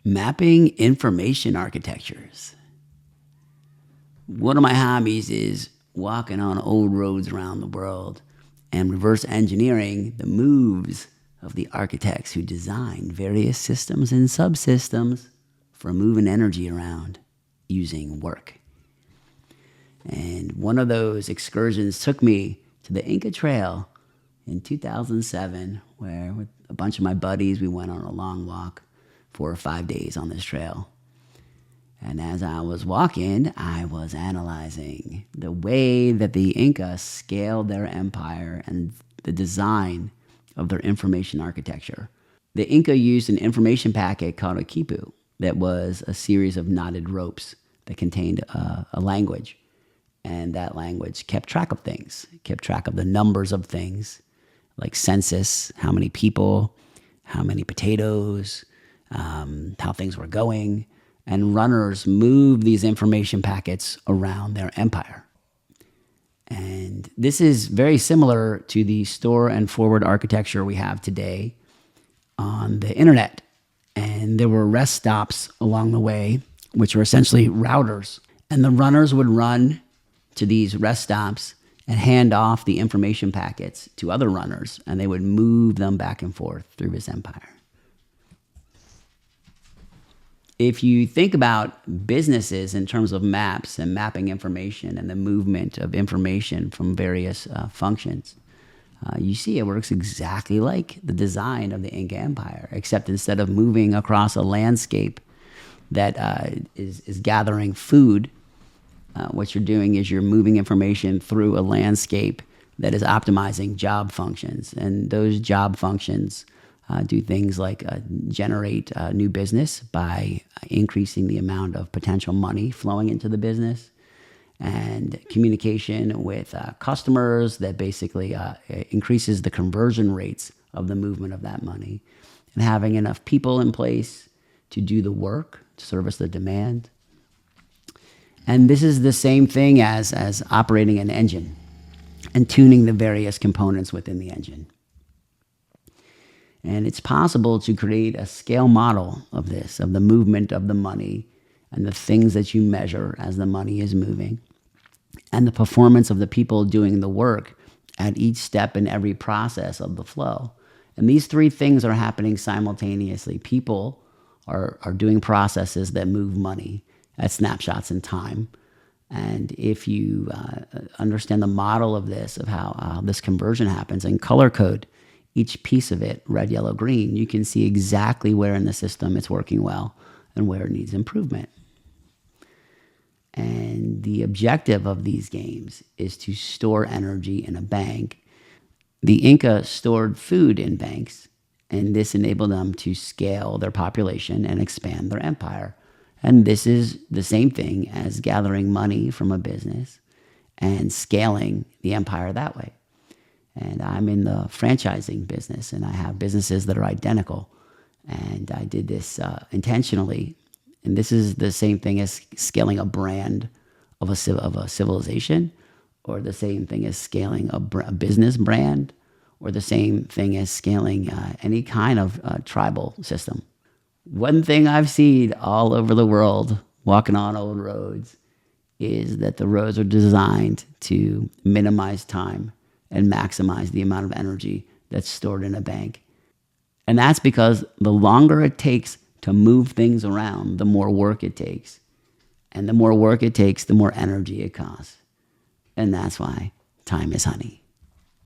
Mapping information architectures. One of my hobbies is walking on old roads around the world and reverse engineering the moves of the architects who designed various systems and subsystems for moving energy around using work. And one of those excursions took me to the Inca Trail in 2007, where with a bunch of my buddies, we went on a long walk, 4 or 5 days on this trail. And as I was walking, I was analyzing the way that the Inca scaled their empire and the design of their information architecture. The Inca used an information packet called a quipu that was a series of knotted ropes that contained a language. And that language kept track of things, kept track of the numbers of things, like census, how many people, how many potatoes, how things were going, and runners moved these information packets around their empire. And this is very similar to the store and forward architecture we have today on the internet. And there were rest stops along the way, which are essentially routers. And the runners would run to these rest stops and hand off the information packets to other runners, and they would move them back and forth through his empire. If you think about businesses in terms of maps and mapping information and the movement of information from various functions, you see it works exactly like the design of the Inca Empire, except instead of moving across a landscape that is gathering food, what you're doing is you're moving information through a landscape that is optimizing job functions. And those job functions do things like generate new business by increasing the amount of potential money flowing into the business, and communication with customers that basically increases the conversion rates of the movement of that money, and having enough people in place to do the work, to service the demand. And this is the same thing as operating an engine and tuning the various components within the engine. And it's possible to create a scale model of this, of the movement of the money and the things that you measure as the money is moving, and the performance of the people doing the work at each step in every process of the flow. And these three things are happening simultaneously. People are doing processes that move money at snapshots in time. And if you understand the model of this, of how this conversion happens, and color code each piece of it, red, yellow, green, you can see exactly where in the system it's working well and where it needs improvement. And the objective of these games is to store energy in a bank. The Inca stored food in banks, and this enabled them to scale their population and expand their empire. And this is the same thing as gathering money from a business and scaling the empire that way. And I'm in the franchising business, and I have businesses that are identical. And I did this intentionally. And this is the same thing as scaling a brand of a civilization, or the same thing as scaling a business brand, or the same thing as scaling any kind of tribal system. One thing I've seen all over the world walking on old roads is that the roads are designed to minimize time and maximize the amount of energy that's stored in a bank. And that's because the longer it takes to move things around, the more work it takes. And the more work it takes, the more energy it costs. And that's why time is honey.